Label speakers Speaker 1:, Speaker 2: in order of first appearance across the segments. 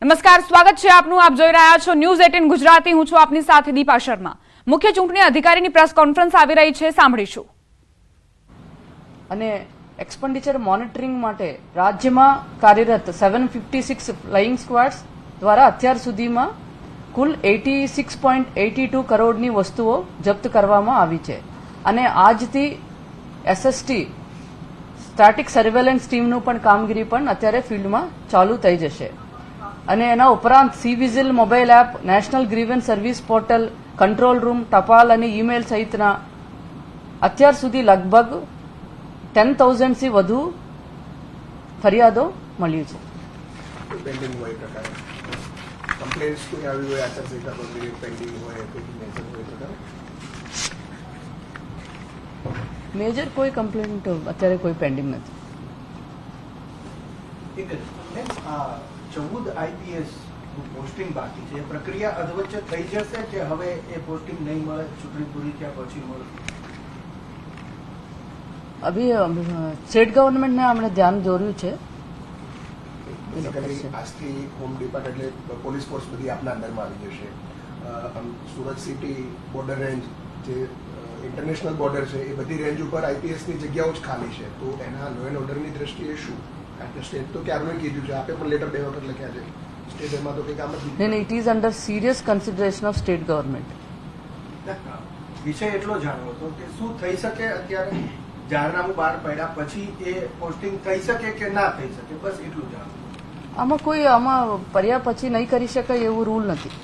Speaker 1: નમસ્કાર, સ્વાગત છે આપનું. આપ જોઈ રહ્યા છો ન્યૂઝ 18 ગુજરાતી. હું છું આપની સાથે દીપા શર્મા. મુખ્ય ચૂંટણી અધિકારીની પ્રેસ કોન્ફરન્સ આવી રહી છે, સાંભળીશું.
Speaker 2: અને એક્સપેન્ડિચર મોનિટરિંગ માટે રાજ્યમાં કાર્યરત 756 ફ્લાઇંગ સ્ક્વોડ્સ દ્વારા અત્યાર સુધીમાં કુલ 86.82 કરોડની વસ્તુઓ જપ્ત કરવામાં આવી છે. અને આજથી એસએસટી સ્ટેટિક સર્વેલન્સ ટીમનું પણ કામગીરી પણ અત્યારે ફિલ્ડમાં ચાલુ થઈ જશે. અને એના ઉપરાંત C vigil mobile app, national grievance service portal, control room, ટપાલ અને ઈમેલ સહિતના અત્યાર સુધી લગભગ 10,000 થી વધુ ફરિયાદો મળી છે.
Speaker 3: પેન્ડિંગ હોય પ્રકારે કમ્પ્લેન્ટ્સ કોઈ આવી હોય આચારસંહિતા પર પેન્ડિંગ હોય કોઈ મેજર હોય પ્રકારે
Speaker 2: મેજર કોઈ કમ્પ્લેન્ટ અત્યારે કોઈ પેન્ડિંગ નથી.
Speaker 4: 14 આઈપીએસ પોસ્ટિંગ બાકી છે, એ પ્રક્રિયા અધવચ્ચે થઈ જશે કે હવે એ પોસ્ટિંગ નહીં મળે, ચૂંટણી પૂરી થયા પછી મળે?
Speaker 2: અભી સ્ટેટ ગવર્મેન્ટને આપણે ધ્યાન દોર્યું છે.
Speaker 3: આજથી હોમ ડિપાર્ટમેન્ટ એટલે પોલીસ ફોર્સ બધી આપના અંડરમાં આવી જશે. સુરત સિટી બોર્ડર રેન્જ જે ઇન્ટરનેશનલ બોર્ડર છે એ બધી રેન્જ ઉપર આઈપીએસની જગ્યાઓ જ ખાલી છે. તો એના લો એન્ડ ઓર્ડરની દ્રષ્ટિએ શું? કારણ કે સ્ટેટ તો ક્યારનું કીધું છે, આપે પણ લેટર 2 વખત લખ્યા છે. સ્ટેટ એમાં તો કંઈ કામ જ
Speaker 2: નહીં. It is under serious consideration of state government.
Speaker 4: વિષય એટલો જાણવો હતો કે શું થઈ શકે અત્યારે જાહેરનામું બહાર પડ્યા પછી એ પોસ્ટિંગ થઈ શકે કે ના થઈ શકે, બસ એટલું જાણવું.
Speaker 2: આમાં પડ્યા પછી નહીં કરી શકાય એવું રૂલ નથી.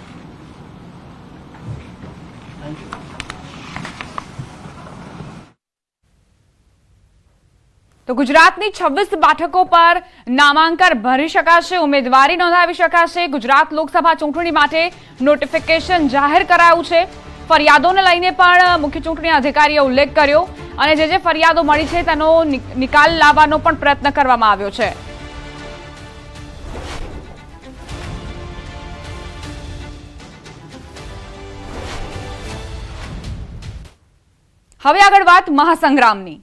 Speaker 1: તો ગુજરાતની 26 બેઠકો પર નામાંકન ભરી શકાશે, ઉમેદવારી નોંધાવી શકાશે. ગુજરાત લોકસભા ચૂંટણી માટે નોટિફિકેશન જાહેર કરાયું છે. ફરિયાદોને લઈને પણ મુખ્ય ચૂંટણી અધિકારીએ ઉલ્લેખ કર્યો અને જે ફરિયાદો મળી છે તેનો નિકાલ લાવવાનો પણ પ્રયત્ન કરવામાં આવ્યો છે. હવે આગળ વાત મહાસંગ્રામની.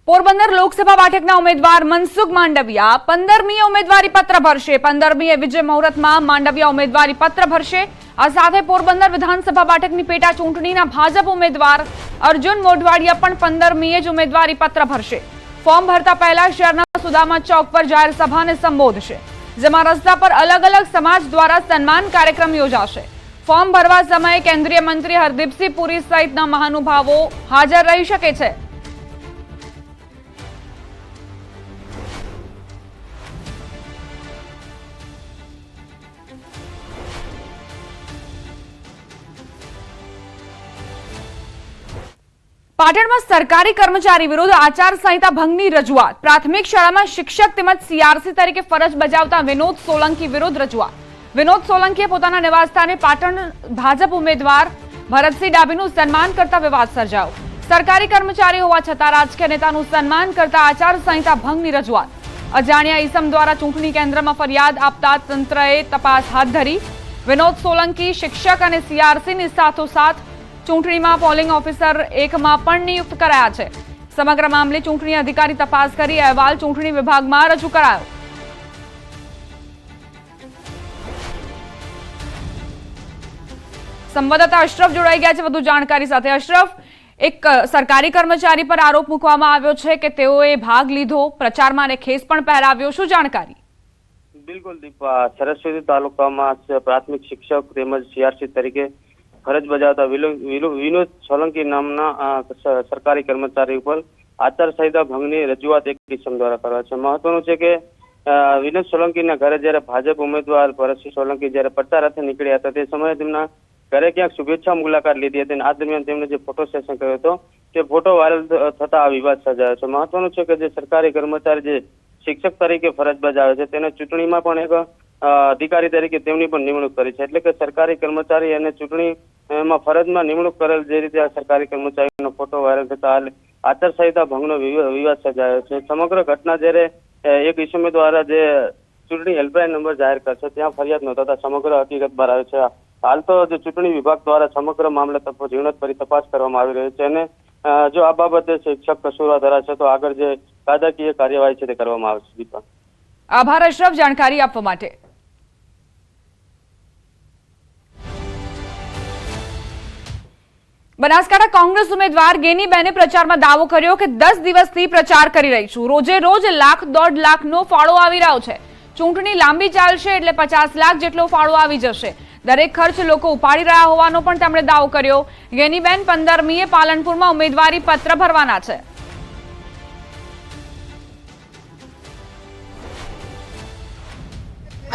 Speaker 1: પોરબંદર લોકસભા બેઠકના ઉમેદવાર મનસુખ માંડવિયા 15મીએ ઉમેદવારી પત્ર ભરશે. 15મીએ વિજય મુહૂર્તમાં માંડવિયા ઉમેદવારી પત્ર ભરશે. આ સાથે પોરબંદર વિધાનસભા બેઠકની પેટા ચૂંટણીના ભાજપ ઉમેદવાર અર્જુન મોઢવાડિયા પણ 15મીએ જ ઉમેદવારી પત્ર ભરશે. ફોર્મ ભરતા પહેલા શહેરના સુદામા ચોક પર જાહેર સભાને સંબોધશે, જેમાં રસ્તા પર અલગ અલગ સમાજ દ્વારા સન્માન કાર્યક્રમ યોજાશે. ફોર્મ ભરવા સમયે કેન્દ્રીય મંત્રી હરદીપસિંહ પુરી સહિતના મહાનુભાવો હાજર રહી શકે છે. પાટણમાં સરકારી કર્મચારી વિરુદ્ધ આચારસંહિતા ભંગની રજૂઆત. પ્રાથમિક શાળામાં શિક્ષક તેમજ સીઆરસી તરીકે ફરજ બજાવતા વિનોદ સોલંકી વિરુદ્ધ રજૂઆત. વિનોદ સોલંકીએ પોતાના નિવાસસ્થાને પાટણ ભાજપ ઉમેદવાર ભરતસિંહ ડાભીનું સન્માન કરતા વિવાદ સર્જાયો. સરકારી કર્મચારી હોવા છતાં રાજકીય નેતાનું સન્માન કરતા આચારસંહિતા ભંગની રજૂઆત. અજાણ્યા ઈસમ દ્વારા ચૂંટણી કેન્દ્રમાં ફરિયાદ આપતા તંત્રએ તપાસ હાથ ધરી. વિનોદ સોલંકી શિક્ષક અને સીઆરસીની સાથોસાથ ચૂંટણીમાં પોલિંગ ઓફિસર 1માં પણ નિયુક્ત કરાયા છે. સમગ્ર મામલે ચૂંટણી અધિકારી તપાસ કરી અહેવાલ ચૂંટણી વિભાગમાં રજૂ કરાયો. સંવાદદાતા અશરફ જોડાઈ ગયા છે વધુ જાણકારી સાથે. અશરફ, એક સરકારી કર્મચારી પર આરોપ મૂકવામાં આવ્યો છે કે તેઓએ ભાગ લીધો પ્રચારમાં અને ખેસ પણ પહેરાવ્યો. શું જાણકારી?
Speaker 5: બિલકુલ દીપા, સરસ્વતી તાલુકામાં પ્રાથમિક શિક્ષક તેમજ સીઆરસી તરીકે ફરજ બજાવતા વિનોદ સોલંકી નામના સરકારી કર્મચારી ઉપર આચારસંહિતા ભંગની રજૂઆત એક કિસમ દ્વારા કરવા છે. મહત્વનું છે કે વિનોદ સોલંકીના ઘરે જ્યારે ભાજપ ઉમેદવાર ભરતસિંહ સોલંકી જ્યારે પ્રચાર અર્થે નીકળ્યા હતા તે સમયે તેમના ઘરે ક્યાંક શુભેચ્છા મુલાકાત લીધી હતી. આ દરમિયાન તેમણે જે ફોટો સેશન કર્યો હતો તે ફોટો વાયરલ થતા આ વિવાદ સર્જાયો છે. મહત્વનું છે કે જે સરકારી કર્મચારી જે શિક્ષક તરીકે ફરજ બજાવે છે તેને ચૂંટણીમાં પણ એક અધિકારી તરીકે તેમની પણ નિમણૂક કરી છે. એટલે કે સરકારી કર્મચારી અને ચૂંટણીમાં ફરજમાં નિમણૂક કરેલ જે રીતે આ સરકારી કર્મચારીનો ફોટો વાયરલ થતા આચારસંહિતા ભંગનો વિવાદ સર્જાયો છે. સમગ્ર ઘટના જ્યારે એક ઇસમે દ્વારા જે ચૂંટણી હેલ્પલાઇન નંબર જાહેર કરશે ત્યાં ફરિયાદ નોંધાતા સમગ્ર હકીકત બહાર આવે છે. હાલ તો જે ચૂંટણી વિભાગ દ્વારા સમગ્ર મામલે ઝીણવટભરી તપાસ કરવામાં આવી રહી છે અને જો આ બાબતે શિક્ષક કસૂરવાર ધરાશે તો આગળ જે કાયદાકીય કાર્યવાહી છે તે કરવામાં આવશે. દીપા,
Speaker 1: આભાર અશરફ જાણકારી આપવા માટે. બનાસકાંઠા કોંગ્રેસ ઉમેદવાર ગેનીબેને પ્રચારમાં દાવો કર્યો કે 10 દિવસથી પ્રચાર કરી રહી છું. રોજે રોજ લાખ 1.5 લાખનો ફાળો આવી રહ્યો છે. ચૂંટણી લાંબી ચાલશે એટલે 50 લાખ જેટલો ફાળો આવી જશે. દરેક ખર્ચ લોકો ઉપાડી રહ્યા હોવાનો પણ તેમણે દાવો કર્યો. ગેનીબેન 15મીએ પાલનપુરમાં ઉમેદવારી પત્ર ભરવાના છે.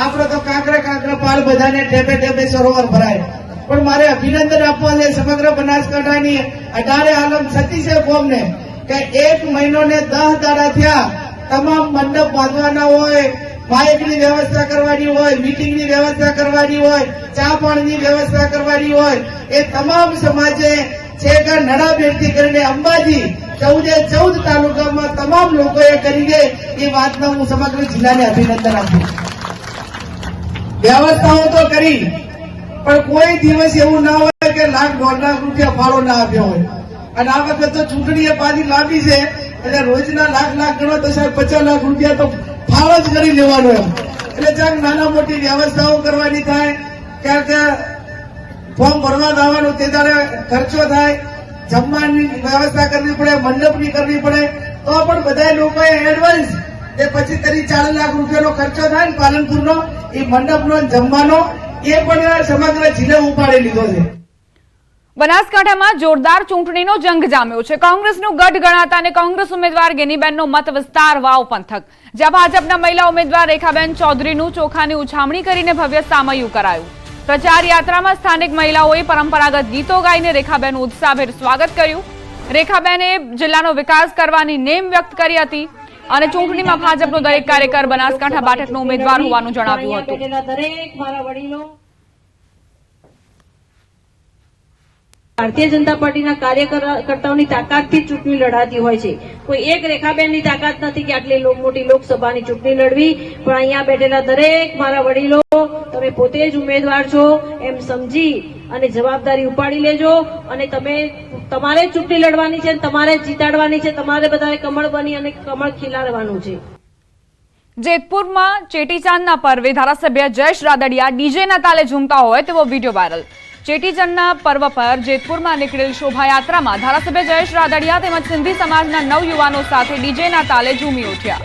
Speaker 6: આપણે તો કાંકરા પાળ બધાને ટેપે ટેપે સરોવર ભરાય, પણ મારે અભિનંદન આપવા છે સમગ્ર બનાસકાંઠાની 18 આલમ સતીશે ફોર્મને કે 1 મહિનો ને 10 દાડા થયા. તમામ મંડપ બાંધવાના હોય, માઇકની વ્યવસ્થા કરવાની હોય, મીટિંગની વ્યવસ્થા કરવાની હોય, ચા પાણીની વ્યવસ્થા કરવાની હોય, એ તમામ સમાજે છે કે નડાબેડથી કરીને અંબાજી 14 તાલુકામાં તમામ લોકોએ કરી છે. એ વાતનો હું સમગ્ર જિલ્લાને અભિનંદન આપું. વ્યવસ્થાઓ તો કરી, પણ કોઈ દિવસ એવું ના હોય કે લાખ 1.5 લાખ રૂપિયા ફાળો ના આપ્યો હોય. અને આ વખત તો ચૂંટણી પાછી લાંબી છે એટલે રોજના લાખ ગણો તો સાહેબ 50 લાખ રૂપિયા તો ફાળો જ કરી લેવાનો એમ. એટલે ચાક નાના મોટી વ્યવસ્થાઓ કરવાની થાય, કારણ કે ફોર્મ ભરવા જવાનું તે દાડે ખર્ચો થાય, જમવાની વ્યવસ્થા કરવી પડે, મંડપની કરવી પડે, તો પણ બધા લોકોએ એડવાન્સ એ પછી 40 લાખ રૂપિયાનો ખર્ચો થાય ને પાલનપુરનો, એ મંડપનો જમવાનો એ પણ સમગ્ર જિલ્લો ઉપાડી લીધો છે.
Speaker 1: બનાસકાંઠામાં જોરદાર ચૂંટણીનો જંગ જામ્યો છે. કોંગ્રેસનું ગઢ ગણાતા અને કોંગ્રેસ ઉમેદવાર ગેનીબેનનો મત વિસ્તાર વાવ પંથક, જ્યાં ભાજપના મહિલા ઉમેદવાર રેખાબેન ચૌધરીનું ચોખાની ઉછામણી કરીને ભવ્ય સામૈયું કરાયું. પ્રચાર યાત્રામાં સ્થાનિક મહિલાઓએ પરંપરાગત ગીતો ગાઈને રેખાબેનનું ઉત્સાહભેર સ્વાગત કર્યું. રેખાબેને જિલ્લાનો વિકાસ કરવાની નેમ વ્યક્ત કરી હતી અને ચૂંટણીમાં ભાજપનો દરેક કાર્યકર બનાસકાંઠા બેઠકનો ઉમેદવાર હોવાનું જણાવ્યું હતું.
Speaker 7: ભારતીય જનતા પાર્ટીના કાર્યકર્તાઓની તાકાતથી ચૂંટણી લડાતી હોય છે. કોઈ એક રેખાબેનની તાકાત નથી કે આટલી મોટી લોકસભાની ચૂંટણી લડવી, પણ અહીંયા બેઠેલા દરેક મારા વડીલો, તમે પોતે જ ઉમેદવાર છો એમ સમજી અને જવાબદારી ઉપાડી લેજો અને તમારે ચૂંટણી લડવાની છે, તમારે જીતાડવાની છે, તમારે બધાએ કમળ બની અને કમળ ખીલાડવાનું છે.
Speaker 1: જેતપુરમાં ચેટીચાંદના પર્વે ધારાસભ્ય જયેશ રાદડિયા ડીજેના તાલે ઝૂમતા હોય તેવો વિડીયો વાયરલ. ચેટીચંદના પર્વ પર જેતપુરમાં નીકળેલ શોભાયાત્રામાં ધારાસભ્ય જયેશ રાદડિયા તેમજ સિંધી સમાજના નવયુવાનો સાથે ડીજેના તાલે ઝૂમી ઉઠ્યા.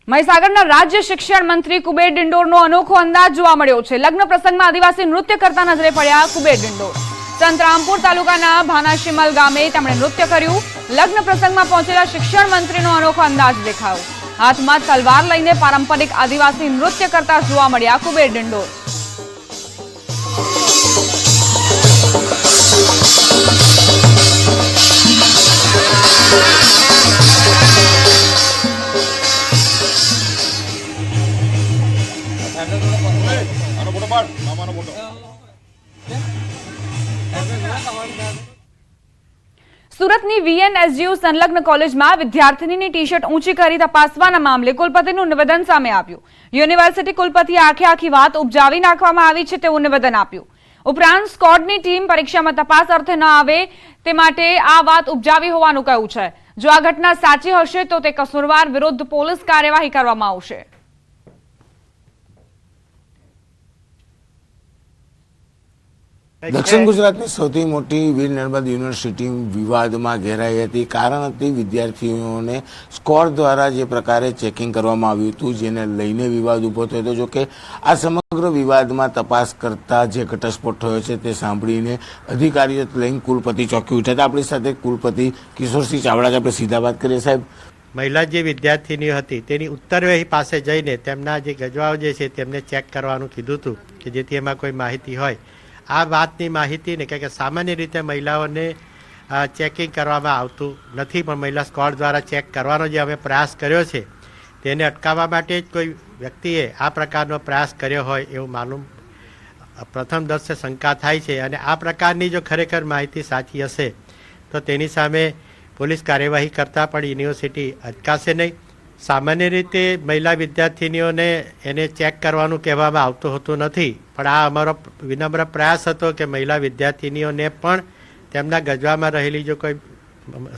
Speaker 1: મહીસાગરના રાજ્ય શિક્ષણ મંત્રી કુબેર ડિંડોરનો અનોખો અંદાજ જોવા મળ્યો છે. લગ્ન પ્રસંગમાં આદિવાસી નૃત્ય કરતા નજરે પડ્યા કુબેર ડિંડોર. સંતરામપુર તાલુકાના ભાનાશીમલ ગામે તેમણે નૃત્ય કર્યું. લગ્ન પ્રસંગમાં પહોંચેલા શિક્ષણ મંત્રીનો અનોખો અંદાજ દેખાયો. હાથમાં તલવાર લઈને પારંપરિક આદિવાસી નૃત્ય કરતા જોવા મળ્યા કુબેર ડિંડોર. સુરતની VNSGU સંલગ્ન કોલેજમાં વિદ્યાર્થીનીની ટી-શર્ટ ઊંચી કરી તપાસવાના મામલે કુલપતિનું નિવેદન સામે આવ્યું. યુનિવર્સિટી કુલપતિએ આખી વાત ઉપજાવી નાખવામાં આવી છે તેવું નિવેદન આપ્યું. ઉપરાંત સ્કોડની ટીમ પરીક્ષામાં તપાસ અર્થે ન આવે તે માટે આ વાત ઉપજાવી હોવાનું કહ્યું છે. જો આ ઘટના સાચી હશે તો તે કસૂરવાર વિરુદ્ધ પોલીસ કાર્યવાહી કરવામાં આવશે.
Speaker 8: દક્ષિણ ગુજરાતની સૌથી મોટી વીર નર્મદ યુનિવર્સિટી વિવાદમાં ઘેરાઈ હતી. કારણ હતી વિદ્યાર્થીઓને સ્કોર દ્વારા જે પ્રકારે ચેકિંગ કરવામાં આવ્યું હતું, જેને લઈને વિવાદ ઉભો થયો હતો. જોકે આ સમગ્ર વિવાદમાં તપાસ કરતા જે ઘટસ્ફોટ થયો છે તે સાંભળીને અધિકારીઓ લઈને કુલપતિ ચોંકી ઉઠ્યા હતા. આપણી સાથે કુલપતિ કિશોરસિંહ ચાવડા, આપણે સીધા વાત કરીએ. સાહેબ,
Speaker 9: મહિલા જે વિદ્યાર્થીનીઓ હતી તેની ઉત્તરવહી પાસે જઈને તેમના જે ગજવાઓ જે છે તેમને ચેક કરવાનું કીધું હતું કે જેથી એમાં કોઈ માહિતી હોય. આ વાતની માહિતી ને કે સામાન્ય રીતે મહિલાઓને ચેકિંગ કરવામાં આવતું નથી, પણ મહિલા સ્કોડ દ્વારા ચેક કરવાનો જે અમે પ્રયાસ કર્યો છે તેને અટકાવવા માટે જ કોઈ વ્યક્તિએ આ પ્રકારનો પ્રયાસ કર્યો હોય એવું માલુમ પ્રથમ દર્શને શંકા થાય છે. અને આ પ્રકારની જો ખરેખર માહિતી સાચી હશે તો તેની સામે પોલીસ કાર્યવાહી કરતાં પણ યુનિવર્સિટી અટકાશે નહીં. સામાન્ય રીતે મહિલા વિદ્યાર્થીનીઓને એને ચેક કરવાનું કહેવામાં આવતું હોતું નથી, પણ આ અમારો વિનમ્ર પ્રયાસ હતો કે મહિલા વિદ્યાર્થીનીઓને પણ તેમના ગજવામાં રહેલી જો કોઈ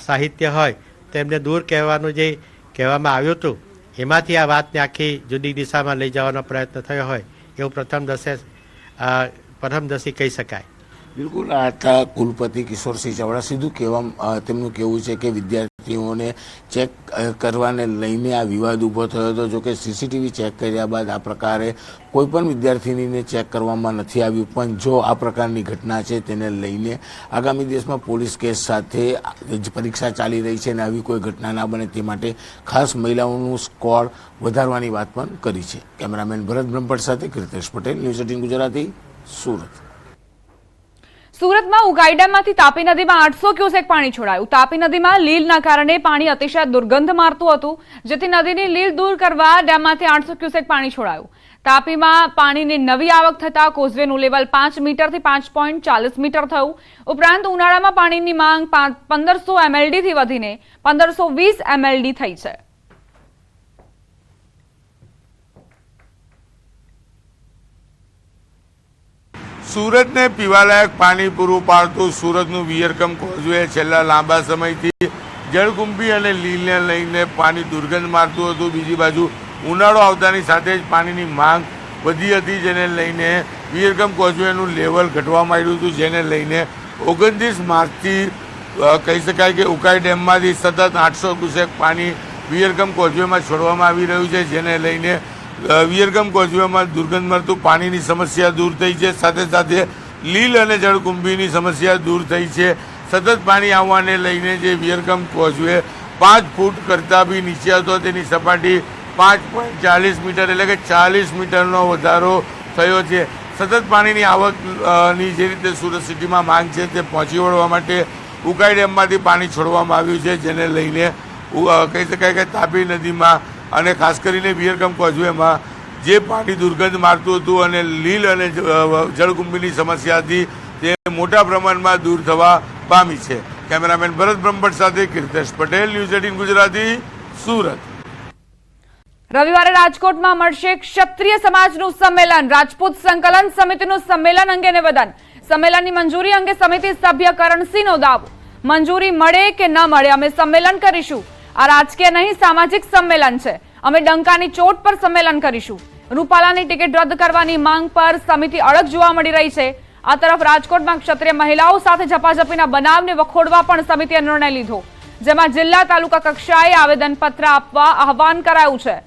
Speaker 9: સાહિત્ય હોય તો એમને દૂર કહેવાનું જે કહેવામાં આવ્યું હતું એમાંથી આ વાતને આખી જુદી દિશામાં લઈ જવાનો પ્રયત્ન થયો હોય એવું પ્રથમદર્શી કહી શકાય.
Speaker 8: બિલકુલ. આ હતા કુલપતિ કિશોરસિંહ ચાવડા. સીધું તેમનું કહેવું છે કે વિદ્યાર્થીઓને ચેક કરવાને લઈને આ વિવાદ ઊભો થયો હતો. જોકે સીસીટીવી ચેક કર્યા બાદ આ પ્રકારે કોઈ પણ વિદ્યાર્થીનીને ચેક કરવામાં નથી આવ્યું, પણ જો આ પ્રકારની ઘટના છે તેને લઈને આગામી દિવસમાં પોલીસ કેસ સાથે પરીક્ષા ચાલી રહી છે અને આવી કોઈ ઘટના ના બને તે માટે ખાસ મહિલાઓનું સ્કોર વધારવાની વાત પણ કરી છે. કેમેરામેન ભરત બ્રહ્મભટ્ટ સાથે કીર્તેશ પટેલ, ન્યૂઝ 18 ગુજરાતી, સુરત.
Speaker 1: સુરતમાં ઉકાઈ ડેમમાંથી તાપી નદીમાં 800 ક્યુસેક પાણી છોડાયું. તાપી નદીમાં લીલના કારણે પાણી અતિશય દુર્ગંધ મારતું હતું, જેથી નદીની લીલ દૂર કરવા ડેમમાંથી 800 ક્યુસેક પાણી છોડાયું. તાપીમાં પાણીની નવી આવક થતા કોઝવેનું લેવલ 5 મીટરથી 5.40 મીટર થયું. ઉપરાંત ઉનાળામાં પાણીની માંગ 1500 MLD થી વધીને 1520 MLD થઈ છે.
Speaker 8: સુરતને પીવાલાયક પાણી પૂરું પાડતું સુરતનું વિયરકમ કોઝવે છેલ્લા લાંબા સમયથી જળકુંભી અને લીલને લઈને પાણી દુર્ગંધ મારતું હતું. બીજી બાજુ ઉનાળો આવતાની સાથે જ પાણીની માંગ વધી હતી, જેને લઈને વિયરકમ કોઝવેનું લેવલ ઘટવા માંડ્યું હતું, જેને લઈને 29 માર્ચથી કહી શકાય કે ઉકાઈ ડેમમાંથી સતત 800 ક્યુસેક પાણી વિયરકમ કોઝવેમાં છોડવામાં આવી રહ્યું છે, જેને લઈને વિયરકમ કોઝવેમાં દુર્ગંધ મળતું પાણીની સમસ્યા દૂર થઈ છે. સાથે સાથે લીલ અને જળકુંભીની સમસ્યા દૂર થઈ છે. સતત પાણી આવવાને લઈને જે વિયરકમ કોઝવે 5 ફૂટ કરતાં બી નીચે હતો, તેની સપાટી 5.40 મીટર એટલે કે 40 મીટરનો વધારો થયો છે. સતત પાણીની આવકની જે રીતે સુરત સિટીમાં માંગ છે તે પહોંચી વળવા માટે ઉકાઈ ડેમમાંથી પાણી છોડવામાં આવ્યું છે, જેને લઈને કહી શકાય કે તાપી નદીમાં અને ખાસ કરીને વિયરકમ કોઝવેમાં જે પાણી દુર્ગંધ મારતું હતું અને લીલ અને જળકુંભીની સમસ્યા હતી તે મોટા પ્રમાણમાં દૂર થવા પામી છે. કેમેરામેન ભરત બ્રહ્મભટ્ટ સાથે કીર્તેશ પટેલ, ન્યૂઝ 18 ગુજરાતી, સુરત.
Speaker 1: રવિવારે રાજકોટમાં મળશે ક્ષત્રિય સમાજનું સંમેલન. રાજપૂત સંકલન સમિતિનું સંમેલન અંગે નિવેદન. સંમેલનની મંજૂરી અંગે સમિતિ સભ્ય કરણસિંહનો દાવો. મંજૂરી મળે કે ન મળે અમે સંમેલન કરીશું. આ રાજકીય નહીં, સામાજિક સંમેલન છે. અમે ડંકાની ચોટ પર સંમેલન કરીશું. રૂપાલાની ટિકિટ રદ કરવાની માંગ પર સમિતિ અડગ જોવા મળી રહી છે. આ તરફ રાજકોટમાં ક્ષત્રિય મહિલાઓ સાથે ઝપાઝપીના બનાવને વખોડવા પણ સમિતિએ નિર્ણય લીધો, જેમાં જિલ્લા તાલુકા કક્ષાએ આવેદનપત્ર આપવા આહવાન કરાયું છે.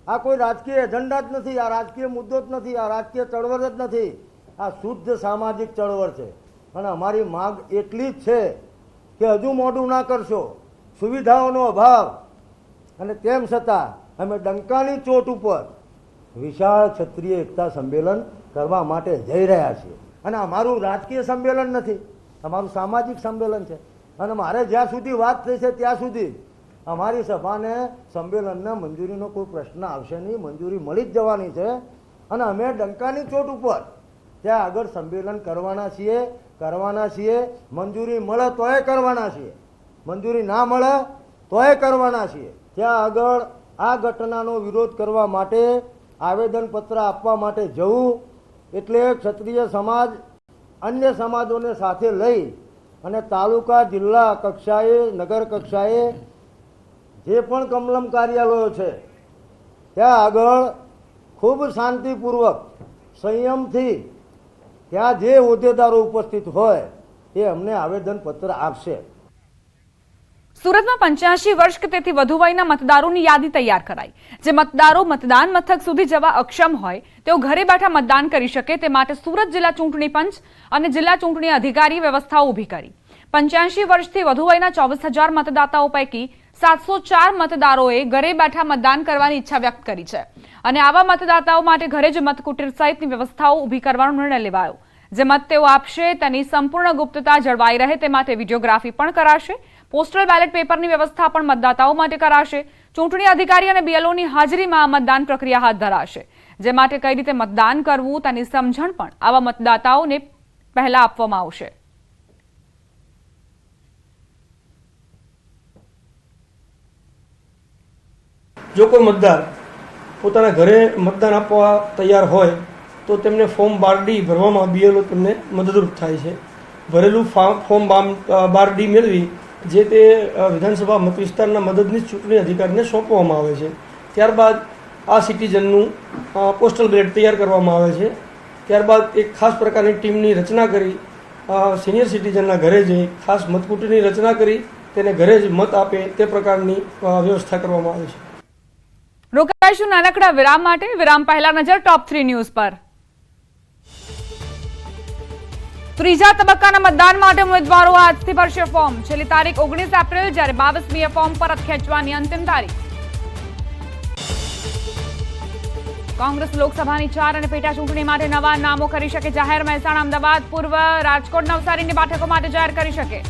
Speaker 10: આ કોઈ રાજકીય એજન્ડા જ નથી, આ રાજકીય મુદ્દો જ નથી, આ રાજકીય ચળવળ જ નથી, આ શુદ્ધ સામાજિક ચળવળ છે. અને અમારી માંગ એટલી જ છે કે હજુ મોડું ના કરશો. સુવિધાઓનો અભાવ અને તેમ છતાં અમે ડંકાની ચોટ ઉપર વિશાળ ક્ષત્રિય એકતા સંમેલન કરવા માટે જઈ રહ્યા છીએ. અને અમારું રાજકીય સંમેલન નથી, અમારું સામાજિક સંમેલન છે. અને મારે જ્યાં સુધી વાત થઈ છે ત્યાં સુધી અમારી સભાને સંમેલનને મંજૂરીનો કોઈ પ્રશ્ન આવશે નહીં, મંજૂરી મળી જ જવાની છે. અને અમે ડંકાની ચોટ ઉપર ત્યાં આગળ સંમેલન કરવાના છીએ. મંજૂરી મળે તોય કરવાના છીએ, મંજૂરી ના મળે તોય કરવાના છીએ. ત્યાં આગળ આ ઘટનાનો વિરોધ કરવા માટે આવેદનપત્ર આપવા માટે જવું એટલે ક્ષત્રિય સમાજ અન્ય સમાજોને સાથે લઈ અને તાલુકા જિલ્લા કક્ષાએ નગર કક્ષાએ જે પણ કમલમ કાર્યાલયો છે ત્યાં આગળ ખૂબ શાંતિપૂર્વક સંયમથી ત્યાં જે હોદ્દેદારો ઉપસ્થિત હોય એ અમને આવેદનપત્ર આપશે.
Speaker 1: સુરતમાં 85 વર્ષ કે તેથી વધુ વયના મતદારોની યાદી તૈયાર કરાઈ. જે મતદારો મતદાન મથક સુધી જવા અક્ષમ હોય તેઓ ઘરે બેઠા મતદાન કરી શકે તે માટે સુરત જિલ્લા ચૂંટણી પંચ અને જિલ્લા ચૂંટણી અધિકારી વ્યવસ્થાઓ ઊભી કરી. 85 વર્ષથી વધુ વયના 24,000 મતદાતાઓ પૈકી 704 મતદારોએ ઘરે બેઠા મતદાન કરવાની ઈચ્છા વ્યક્ત કરી છે. અને આવા મતદાતાઓ માટે ઘરે જ મતકુટીર સહિતની વ્યવસ્થાઓ ઊભી કરવાનો નિર્ણય લેવાયો. જે મત તેઓ આપશે તેની સંપૂર્ણ ગુપ્તતા જળવાઈ રહે તે માટે વિડીયોગ્રાફી પણ કરાશે. પોસ્ટલ બેલેટ પેપરની વ્યવસ્થા પણ મતદાતાઓ માટે કરાશે. ચૂંટણી અધિકારી અને બીએલઓની હાજરીમાં મતદાન પ્રક્રિયા હાથ ધરાશે. જે માટે કઈ રીતે મતદાન કરવું તેની સમજણ પણ આવા મતદાતાઓને પહેલા આપવામાં આવશે.
Speaker 11: જો કોઈ મતદાર પોતાના ઘરે મતદાન આપવા તૈયાર હોય તો તેમને ફોર્મ 12D ભરવામાં BLO તેમને મદદરૂપ થાય છે. ભરેલું ફોર્મ 12D મેળવી જે તે વિધાનસભા મત વિસ્તારના મદદનીશ ચૂંટણી અધિકારીને સોંપવામાં આવે છે. ત્યારબાદ આ સિટીઝનનું પોસ્ટલ બેલેટ તૈયાર કરવામાં આવે છે. ત્યારબાદ એક ખાસ પ્રકારની ટીમની રચના કરી સિનિયર સિટીઝનના ઘરે જઈ ખાસ મતકૂટની રચના કરી તેને ઘરે જ મત આપે તે પ્રકારની વ્યવસ્થા કરવામાં આવે છે.
Speaker 1: રોકાઈશું નાનકડા વિરામ માટે. વિરામ પહેલા નજર ટોપ 3 ન્યૂઝ પર. ત્રીજા તબક્કાના મતદાન માટે ઉમેદવારો આજથી ભરશે ફોર્મ. છેલ્લી તારીખ 19 એપ્રિલ, જ્યારે 22મીએ ફોર્મ પરત ખેંચવાની અંતિમ તારીખ. કોંગ્રેસ લોકસભાની 4 અને પેટા ચૂંટણી માટે નવા નામો કરી શકે જાહેર. મહેસાણા, અમદાવાદ, પૂર્વ રાજકોટ, નવસારીની બેઠકો માટે જાહેર કરી શકે.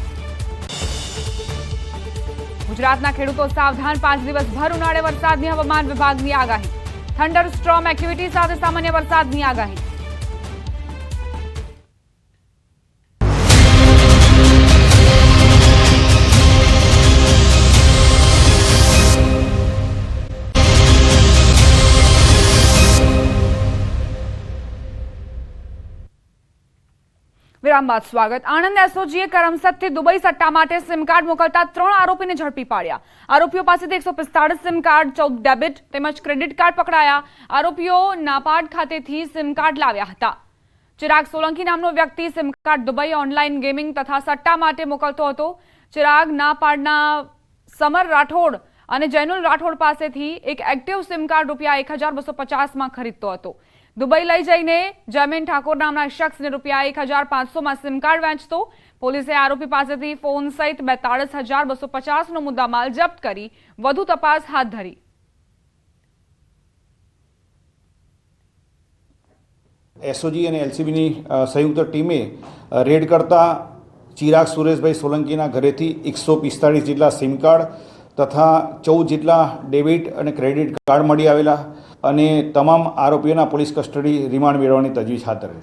Speaker 1: ગુજરાતના ખેડૂતો સાવધાન. 5 દિવસ ભર ઉનાળે વરસાદની હવામાન વિભાગની આગાહી. થંડર સ્ટ્રોમ એક્ટિવિટી સાથે સામાન્ય વરસાદની આગાહી. વિરામ બાદ સ્વાગત. આણંદ એસઓજીએ કરમસદથી દુબઈ સટ્ટા માટે સિમ કાર્ડ મોકલતા 3 આરોપીને ઝડપી પાડ્યા. આરોપીઓ પાસેથી 145 સિમ કાર્ડ, 14 ડેબિટ તેમજ ક્રેડિટ કાર્ડ પકડાયા. આરોપીઓ નાપાડ ખાતેથી સિમ કાર્ડ લાવ્યા હતા. ચિરાગ સોલંકી નામનો વ્યક્તિ sim card Dubai online gaming તથા સટ્ટા માટે મોકલતો હતો. ચિરાગ નાપાડના સમર રાઠોડ અને જૈનુલ રાઠોડ પાસેથી એક એક્ટિવ સિમ કાર્ડ રૂપિયા 1250માં ખરીદતો હતો. દુબઈ લઈ જઈને જમીન ઠાકોર નામના શખ્સને રૂપિયા 1500માં સિમ કાર્ડ વેચતો. પોલીસે આરોપી પાસેથી ફોન સહિત 42250નો મુદ્દામાલ જપ્ત કરી વધુ તપાસ હાથ ધરી.
Speaker 12: એસઓજી અને એલસીબીની સંયુક્ત ટીમે રેડ કરતા ચિરાગ સુરેશભાઈ સોલંકીના ઘરેથી 145 જેટલા સિમ કાર્ડ તથા 14 જેટલા ડેબિટ અને ક્રેડિટ કાર્ડ મળી આવેલા અને તમામ આરોપીઓના પોલીસ કસ્ટડી રિમાન્ડ મેળવવાની તજવીજ હાથ ધરી.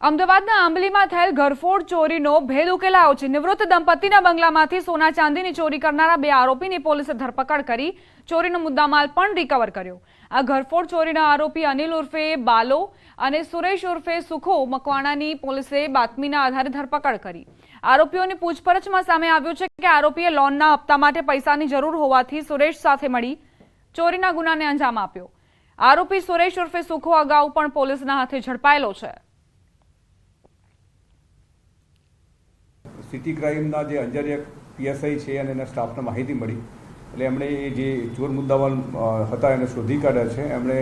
Speaker 1: અમદાવાદના આંબલીમાં થયેલ ઘરફોડ ચોરીનો ભેદ ઉકેલાયો છે. નિવૃત્ત દંપતીના બંગલામાંથી સોના ચાંદીની ચોરી કરનારા 2 આરોપીની પોલીસે ધરપકડ કરી ચોરીનો મુદ્દામાલ પણ રિકવર કર્યો. આ ઘરફોડ ચોરીના આરોપી અનિલ ઉર્ફે બાલો અને સુરેશ ઉર્ફે સુખો મકવાણાની પોલીસે બાતમીના આધારે ધરપકડ કરી. આરોપીઓની પૂછપરછમાં સામે આવ્યું છે કે આરોપીએ લોનના હપ્તા માટે પૈસાની જરૂર હોવાથી સુરેશ સાથે મળી ચોરીના ગુનાને અંજામ આપ્યો. આરોપી સુરેશ ઉર્ફે સુખો અગાઉ પણ પોલીસના હાથે ઝડપાયેલો છે.
Speaker 13: સિટી ક્રાઇમના જે અંજારિયા પીએસઆઈ છે અને એના સ્ટાફને માહિતી મળી એટલે એમણે એ જે ચોર મુદ્દામાલ હતા એને શોધી કાઢ્યા છે. એમણે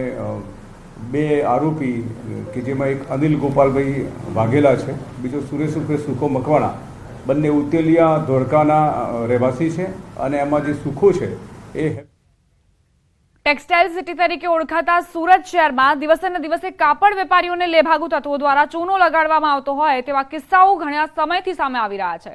Speaker 13: 2 આરોપી કે જેમાં એક અનિલ ગોપાલભાઈ વાઘેલા છે, બીજો સુરેશ ઉર્ફે સુખો મકવાણા, બંને ઉત્તેલિયા ધોળકાના રહેવાસી છે અને એમાં જે સુખો છે એ
Speaker 1: ટેક્સટાઇલ સિટી તરીકે ઓળખાતા સુરત શહેરમાં દિવસે ને દિવસે કાપડ વેપારીઓને લેભાગુ તત્વો દ્વારા ચૂનો લગાડવામાં આવતો હોય તેવા કિસ્સાઓ ઘણા સમયથી સામે આવી રહ્યા છે.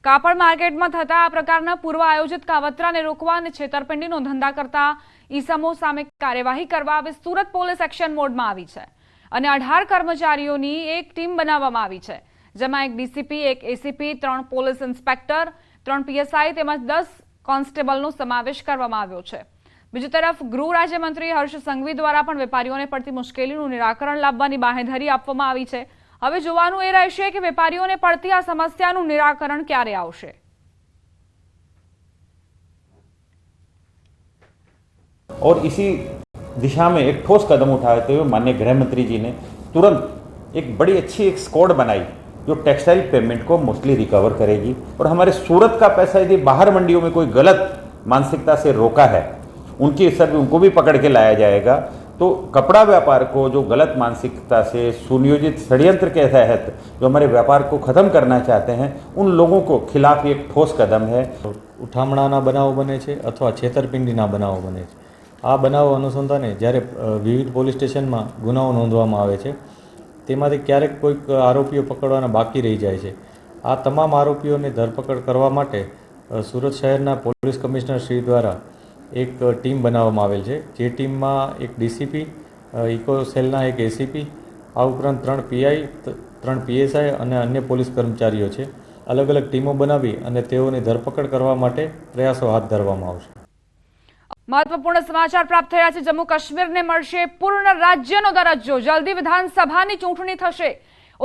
Speaker 1: કાપડ માર્કેટમાં થતા આ પ્રકારના પૂર્વ આયોજિત કાવતરાને રોકવા અને છેતરપિંડીનો ધંધા કરતા ઈસમો સામે કાર્યવાહી કરવા હવે સુરત પોલીસ એક્શન મોડમાં આવી છે અને 18 કર્મચારીઓની એક ટીમ બનાવવામાં આવી છે, જેમાં એક ડીસીપી, એક એસીપી, 3 પોલીસ ઇન્સ્પેક્ટર, 3 પીએસઆઈ તેમજ 10 કોન્સ્ટેબલનો સમાવેશ કરવામાં આવ્યો છે. બીજી તરફ ગૃહ રાજ્યમંત્રી હર્ષ સંઘવી દ્વારા પણ વેપારીઓને પડતી મુશ્કેલીનું નિરાકરણ લાવવાની બાંહેધરી આપવામાં આવી છે. હવે જોવાનું એ રહેશે કે વેપારીઓને પડતી આ સમસ્યાનું નિરાકરણ ક્યારે આવશે.
Speaker 14: और इसी दिशा में एक ठोस कदम उठाते हुए माननीय गृह मंत्री जी ने तुरंत एक बड़ी अच्छी एक स्क्वाड बनाई जो टेक्सटाइल पेमेंट को मोस्टली रिकवर करेगी और हमारे सूरत का पैसा यदि बाहर मंडियों में कोई गलत मानसिकता से रोका है उनकी सर उनको भी पकड़ के लाया जाएगा. तो कपड़ा व्यापार को जो गलत मानसिकता से सुनियोजित षड्यंत्र के तहत जो हमारे व्यापार को ख़त्म करना चाहते हैं उन लोगों को खिलाफ एक ठोस कदम है.
Speaker 15: ઉઠામણાના બનાવો બને છે અથવા છેતરપિંડીના બનાવો બને છે. આ બનાવો અનુસંધાને જ્યારે વિવિધ પોલીસ સ્ટેશનમાં ગુનાઓ નોંધવામાં આવે છે તેમાંથી ક્યારેક કોઈક આરોપીઓ પકડવાના બાકી રહી જાય છે. આ તમામ આરોપીઓની ધરપકડ કરવા માટે સુરત શહેરના પોલીસ કમિશનર શ્રી દ્વારા એક ટીમ બનાવવામાં આવેલ છે, જે ટીમમાં એક ડીસીપી, ઇકો સેલના એક એસીપી, આ ઉપરાંત 3 પીઆઈ, 3 પીએસઆઈ અને અન્ય પોલીસ કર્મચારીઓ છે. અલગ અલગ ટીમો બનાવી અને તેઓની ધરપકડ કરવા માટે પ્રયાસો હાથ ધરવામાં આવશે.
Speaker 1: મહત્વપૂર્ણ સમાચાર પ્રાપ્ત થયા છે. જમ્મુ કાશ્મીરને મળશે પૂર્ણ રાજ્યનો દરજ્જો. જલ્દી વિધાનસભાની ચૂંટણી થશે.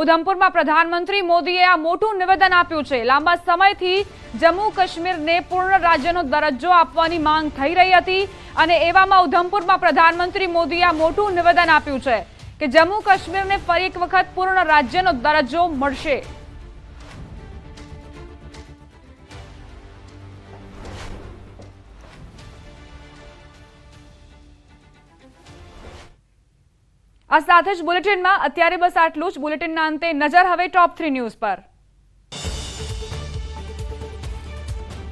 Speaker 1: ઉધમપુરમાં પ્રધાનમંત્રી મોદીએ આ મોટું નિવેદન આપ્યું છે. લાંબા સમયથી જમ્મુ કાશ્મીરને પૂર્ણ રાજ્યનો દરજ્જો આપવાની માંગ થઈ રહી હતી અને એવામાં ઉધમપુરમાં પ્રધાનમંત્રી મોદીએ આ મોટું નિવેદન આપ્યું છે કે જમ્મુ કાશ્મીરને ફરી એક વખત પૂર્ણ રાજ્યનો દરજ્જો મળશે. આ સાથે જ બુલેટિનમાં અત્યારે બસ આટલું જ. બુલેટિનના અંતે નજર હવે ટોપ 3 ન્યૂઝ પર.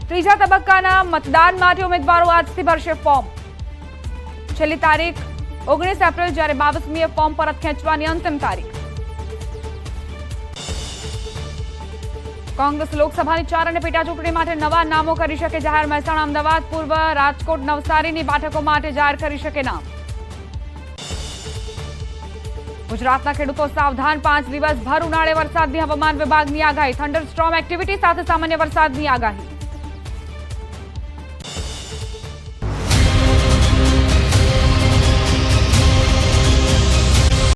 Speaker 1: ત્રીજા તબક્કાના મતદાન માટે ઉમેદવારો આજથી ભરશે ફોર્મ. છેલ્લી તારીખ 19 એપ્રિલ, જ્યારે 22મીએ ફોર્મ પરત ખેંચવાની અંતિમ તારીખ. કોંગ્રેસ લોકસભાની 4 અને પેટા ચૂંટણી માટે નવા નામો કરી શકે જાહેર. મહેસાણા, અમદાવાદ, પૂર્વ, રાજકોટ, નવસારીની બેઠકો માટે જાહેર કરી શકે નામ. ગુજરાતના ખેડૂતો સાવધાન. 5 દિવસ ભર ઉનાળે વરસાદની હવામાન વિભાગની આગાહી. થંડરસ્ટોર્મ એક્ટિવિટી સાથે સામાન્ય વરસાદની આગાહી.